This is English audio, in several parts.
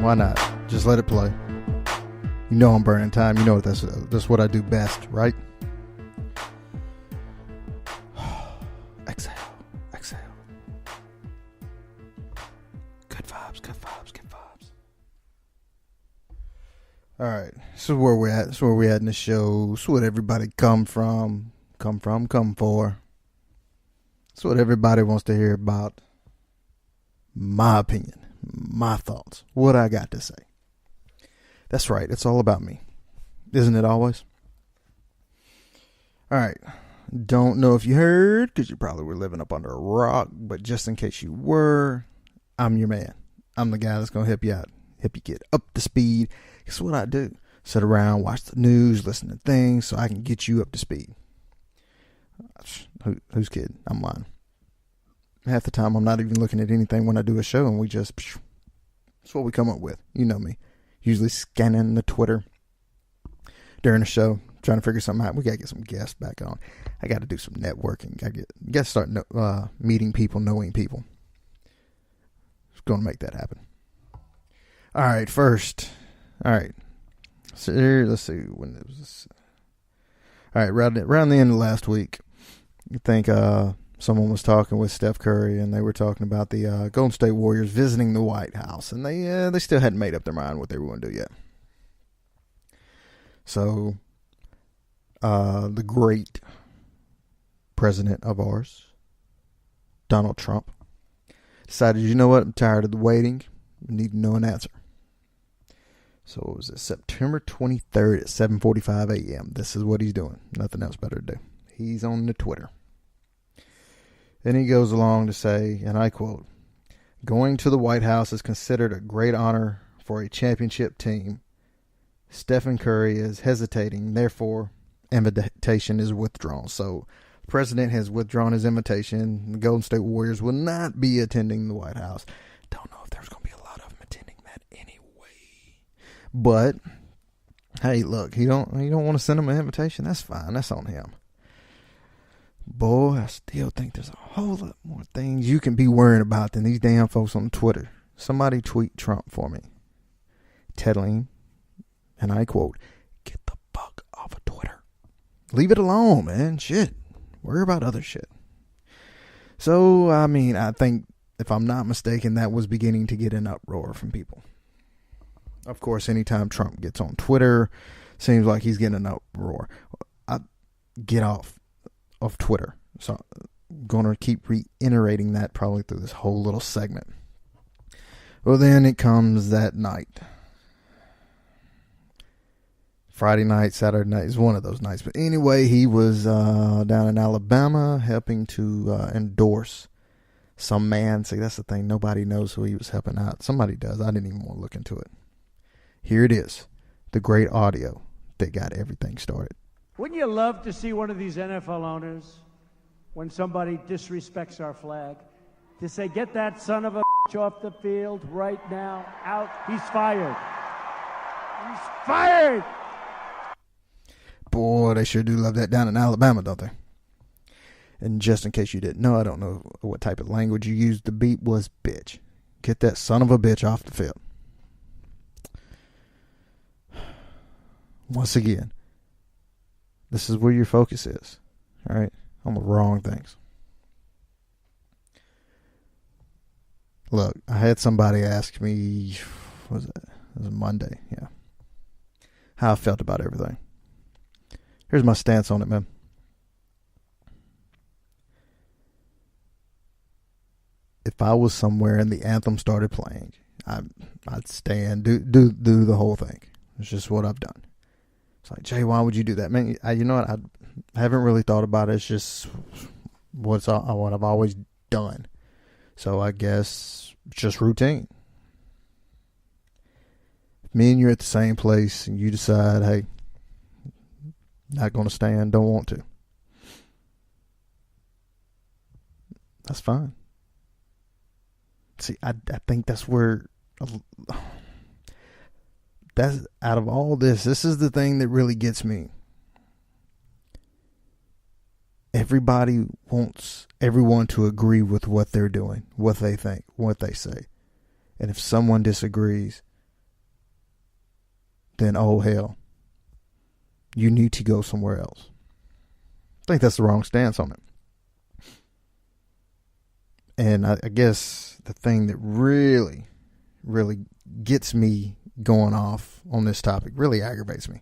Why not? Just let it play. You know I'm burning time. You know that's what I do best, right? Exhale. Exhale. Good vibes, good vibes, good vibes. Alright. This is where we're at. This is where we're at in the show. This is what everybody come for. It's what everybody wants to hear about. My opinion, my thoughts, what I got to say. That's right, it's all about me. Isn't it always? Alright, don't know if you heard, because you probably were living up under a rock, but just in case you were, I'm your man. I'm the guy that's going to help you out, help you get up to speed. Guess what I do? Sit around, watch the news, listen to things, so I can get you up to speed. Who's kidding? I'm lying. Half the time I'm not even looking at anything when I do a show, and that's what we come up with. You know me. Usually scanning the Twitter during the show, trying to figure something out. We got to get some guests back on. I got to do some networking. Got to start meeting people, knowing people. Just going to make that happen. All right, first. All right. So let's see when it was. All right, around the end of last week, I think someone was talking with Steph Curry, and they were talking about the Golden State Warriors visiting the White House, and they still hadn't made up their mind what they were going to do yet. So, the great president of ours, Donald Trump, decided, you know what, I'm tired of the waiting. We need to know an answer. So it was September 23rd at 7:45 a.m. This is what he's doing. Nothing else better to do. He's on the Twitter. Then he goes along to say, and I quote, "Going to the White House is considered a great honor for a championship team. Stephen Curry is hesitating, therefore, invitation is withdrawn." So, the president has withdrawn his invitation. The Golden State Warriors will not be attending the White House. Don't know if there's going to be a lot of them attending that anyway. But, hey, look, you don't want to send him an invitation? That's fine. That's on him. Boy, I still think there's a whole lot more things you can be worrying about than these damn folks on Twitter. Somebody tweet Trump for me, telling him, and I quote, "Get the fuck off of Twitter. Leave it alone, man. Shit. Worry about other shit." So, I mean, I think, if I'm not mistaken, that was beginning to get an uproar from people. Of course, anytime Trump gets on Twitter, seems like he's getting an uproar. I get off of Twitter. So I'm going to keep reiterating that probably through this whole little segment. Well, then it comes that night. Friday night, Saturday night is one of those nights. But anyway, he was down in Alabama helping to endorse some man. See, that's the thing. Nobody knows who he was helping out. Somebody does. I didn't even want to look into it. Here it is. The great audio that got everything started. Wouldn't you love to see one of these NFL owners, when somebody disrespects our flag, to say, "Get that son of a bitch off the field right now, out, he's fired. He's fired!" Boy, they sure do love that down in Alabama, don't they? And just in case you didn't know, I don't know what type of language you used. The beat was bitch. Get that son of a bitch off the field. Once again, this is where your focus is, all right? On the wrong things. Look, I had somebody ask me, what was it? It was Monday, yeah, how I felt about everything. Here's my stance on it, man. If I was somewhere and the anthem started playing, I'd stand, do the whole thing. It's just what I've done. It's like, Jay, why would you do that? Man, you know what? I haven't really thought about it. It's just what I've always done. So I guess it's just routine. If me and you're at the same place and you decide, hey, not going to stand, don't want to, that's fine. See, I think that's where... That's out of all this is the thing that really gets me. Everybody wants everyone to agree with what they're doing, what they think, what they say. And if someone disagrees, then oh hell, you need to go somewhere else. I think that's the wrong stance on it. And I guess the thing that really, really gets me going off on this topic, really aggravates me,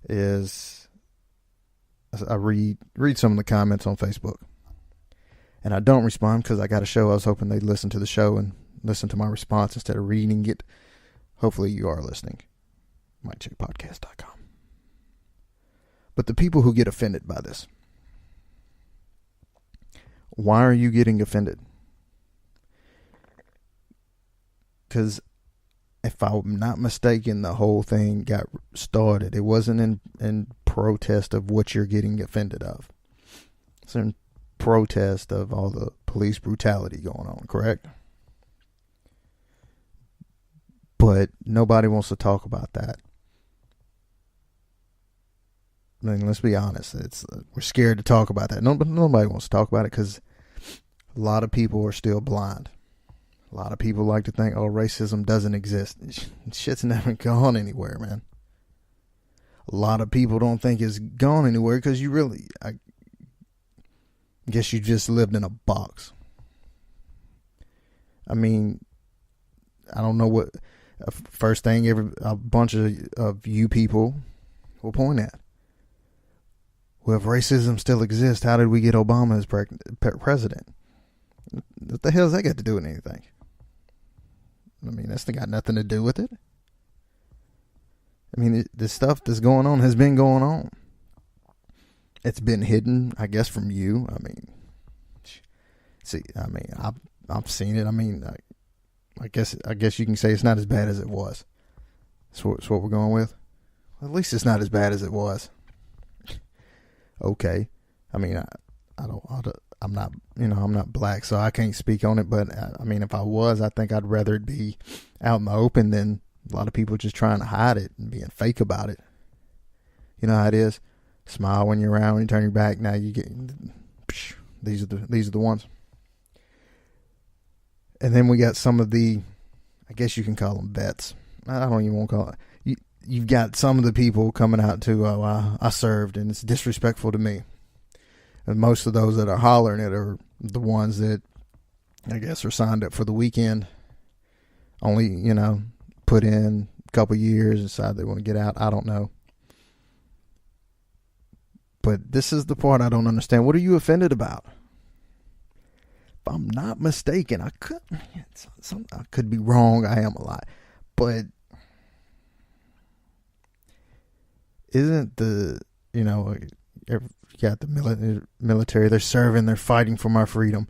is I read some of the comments on Facebook. And I don't respond because I got a show. I was hoping they'd listen to the show and listen to my response instead of reading it. Hopefully you are listening. MikeCheckPodcast.com. But the people who get offended by this, why are you getting offended? Because if I'm not mistaken, the whole thing got started. It wasn't in protest of what you're getting offended of. It's in protest of all the police brutality going on, correct? But nobody wants to talk about that. I mean, let's be honest. We're scared to talk about that. Nobody wants to talk about it because a lot of people are still blind. A lot of people like to think, oh, racism doesn't exist. Shit's never gone anywhere, man. A lot of people don't think it's gone anywhere because I guess you just lived in a box. I mean, I don't know what first thing a bunch of you people will point at. Well, if racism still exists, how did we get Obama as president? What the hell has that got to do with anything? I mean, that's got nothing to do with it. I mean, the stuff that's going on has been going on. It's been hidden, I guess, from you. I mean, I've seen it. I mean, I guess you can say it's not as bad as it was. That's what we're going with. At least it's not as bad as it was. Okay. I mean, I'm not black, so I can't speak on it. But I mean, if I was, I think I'd rather it be out in the open than a lot of people just trying to hide it and being fake about it. You know how it is. Smile when you're around. When you turn your back, now you get. These are the ones. And then we got some of the, I guess you can call them vets. I don't even want to call it. You've got some of the people coming out to, I served and it's disrespectful to me. And most of those that are hollering it are the ones that I guess are signed up for the weekend. Only, put in a couple years, decide they want to get out. I don't know. But this is the part I don't understand. What are you offended about? If I'm not mistaken, I could be wrong. I am a lot. But isn't you got the military, they're serving, they're fighting for my freedom.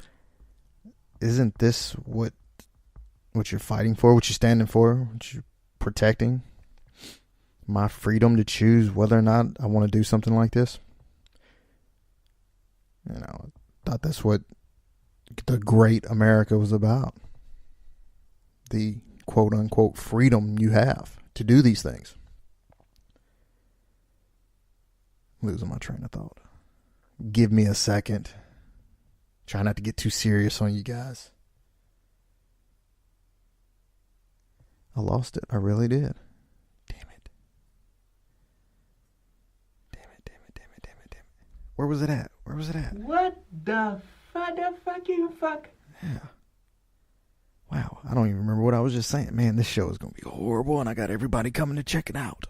Isn't this what you're fighting for, what you're standing for, what you're protecting? My freedom to choose whether or not I want to do something like this? I thought that's what the great America was about. The quote unquote freedom you have to do these things. Losing my train of thought. Give me a second. Try not to get too serious on you guys. I lost it. I really did. Damn it. Where was it at? What the fuck you fuck? Yeah. Wow. I don't even remember what I was just saying. Man, this show is going to be horrible and I got everybody coming to check it out.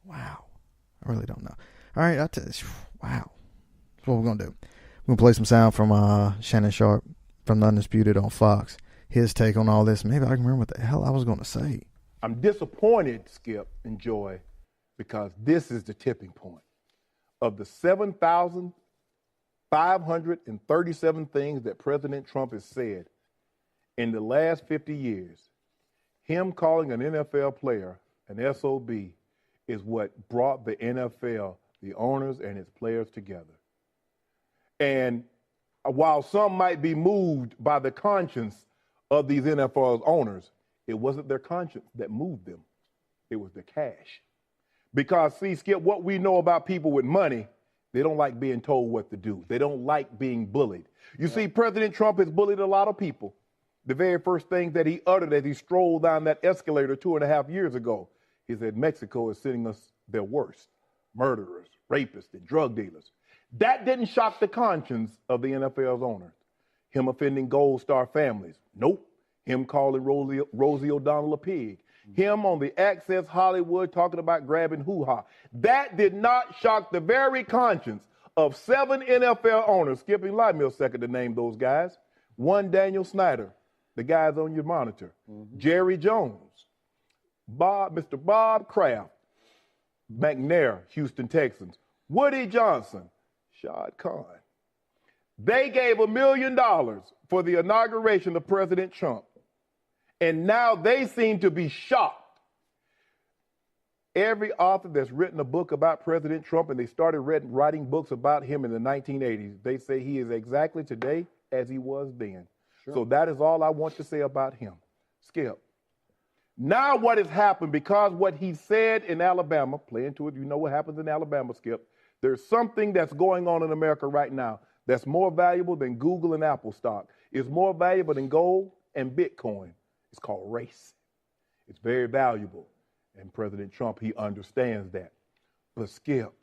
Wow. I really don't know. All right. Wow. That's what we're going to do. We're going to play some sound from Shannon Sharp from The Undisputed on Fox. His take on all this. Maybe I can remember what the hell I was going to say. I'm disappointed, Skip and Joy, because this is the tipping point. Of the 7,537 things that President Trump has said in the last 50 years, him calling an NFL player an SOB is what brought the NFL, the owners and its players together. And while some might be moved by the conscience of these NFL owners, it wasn't their conscience that moved them. It was the cash. Because, see, Skip, what we know about people with money, they don't like being told what to do. They don't like being bullied. You see, President Trump has bullied a lot of people. The very first thing that he uttered as he strolled down that escalator 2.5 years ago, he said, Mexico is sending us their worst, murderers, rapists, and drug dealers. That didn't shock the conscience of the NFL's owners. Him offending Gold Star families. Nope. Him calling Rosie O'Donnell a pig. Him on the Access Hollywood talking about grabbing hoo-ha. That did not shock the very conscience of 7 NFL owners. Skipping light me a second to name those guys. One, Daniel Snyder, the guys on your monitor. Jerry Jones, Mr. Bob Kraft, McNair, Houston Texans, Woody Johnson, Shad Khan. They gave $1 million for the inauguration of President Trump. And now they seem to be shocked. Every author that's written a book about President Trump, and they started writing books about him in the 1980s, they say he is exactly today as he was then. Sure. So that is all I want to say about him. Skip. Now what has happened, because what he said in Alabama, play into it, you know what happens in Alabama, Skip. There's something that's going on in America right now that's more valuable than Google and Apple stock. It's more valuable than gold and Bitcoin. It's called race. It's very valuable. And President Trump, he understands that. But Skip,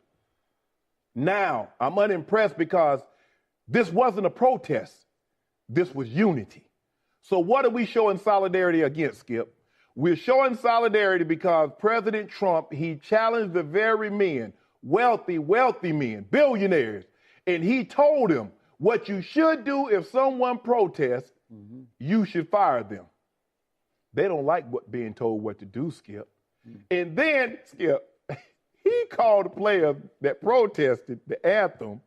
now I'm unimpressed because this wasn't a protest. This was unity. So what are we showing solidarity against, Skip? We're showing solidarity because President Trump, he challenged the very men, wealthy men, billionaires, and he told them what you should do if someone protests, you should fire them. They don't like being told what to do, Skip. And then, Skip, he called the players that protested the anthem,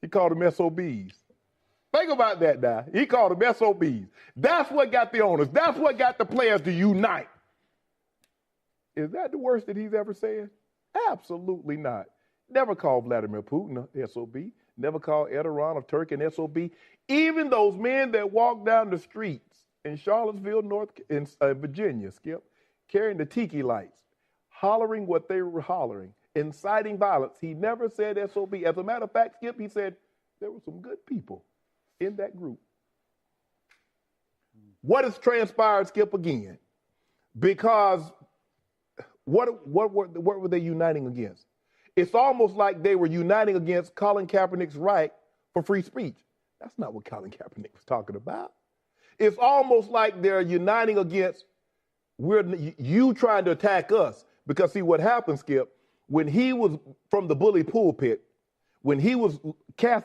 he called them SOBs. Think about that now. He called them SOBs. That's what got the owners. That's what got the players to unite. Is that the worst that he's ever said? Absolutely not. Never called Vladimir Putin an SOB. Never called Erdogan of Turkey an SOB. Even those men that walked down the streets in Charlottesville, Virginia, Skip, carrying the tiki lights, hollering what they were hollering, inciting violence. He never said SOB. As a matter of fact, Skip, he said there were some good people in that group. What has transpired, Skip, again? Because what were they uniting against? It's almost like they were uniting against Colin Kaepernick's right for free speech. That's not what Colin Kaepernick was talking about. It's almost like they're uniting against you trying to attack us. Because see what happened, Skip, when he was from the bully pulpit, when he was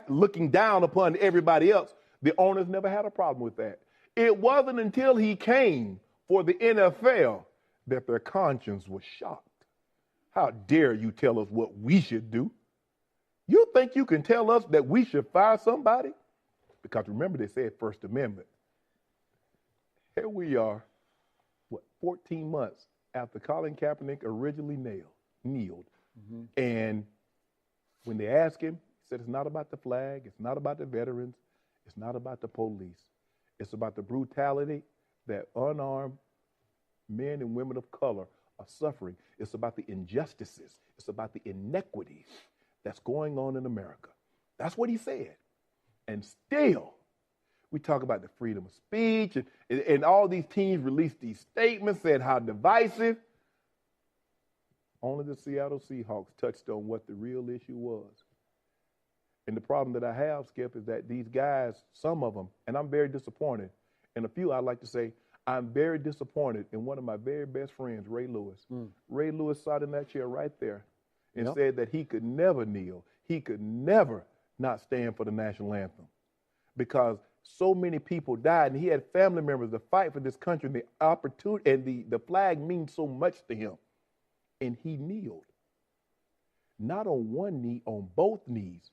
looking down upon everybody else, the owners never had a problem with that. It wasn't until he came for the NFL that their conscience was shocked. How dare you tell us what we should do? You think you can tell us that we should fire somebody? Because remember, they said First Amendment. Here we are, 14 months after Colin Kaepernick originally kneeled. And when they asked him, he said, it's not about the flag, it's not about the veterans, it's not about the police. It's about the brutality that unarmed men and women of color are suffering. It's about the injustices. It's about the inequities that's going on in America. That's what he said. And still, we talk about the freedom of speech, and all these teams released these statements, said how divisive. Only the Seattle Seahawks touched on what the real issue was. And the problem that I have, Skip, is that these guys, some of them, and I'm very disappointed, and a few I'd like to say, I'm very disappointed in one of my very best friends, Ray Lewis. Ray Lewis sat in that chair right there and said that he could never kneel. He could never not stand for the national anthem because so many people died, and he had family members to fight for this country, and the opportunity and the flag means so much to him. And he kneeled. Not on one knee, on both knees.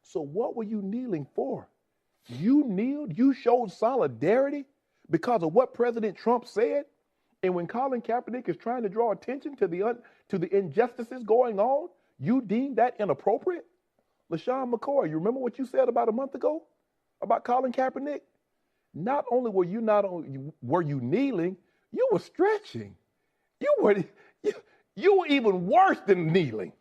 So what were you kneeling for? You kneeled, you showed solidarity because of what President Trump said. And when Colin Kaepernick is trying to draw attention to the injustices going on, you deem that inappropriate? LaShawn McCoy, you remember what you said about a month ago about Colin Kaepernick? Not only were you kneeling, you were stretching. You were even worse than kneeling.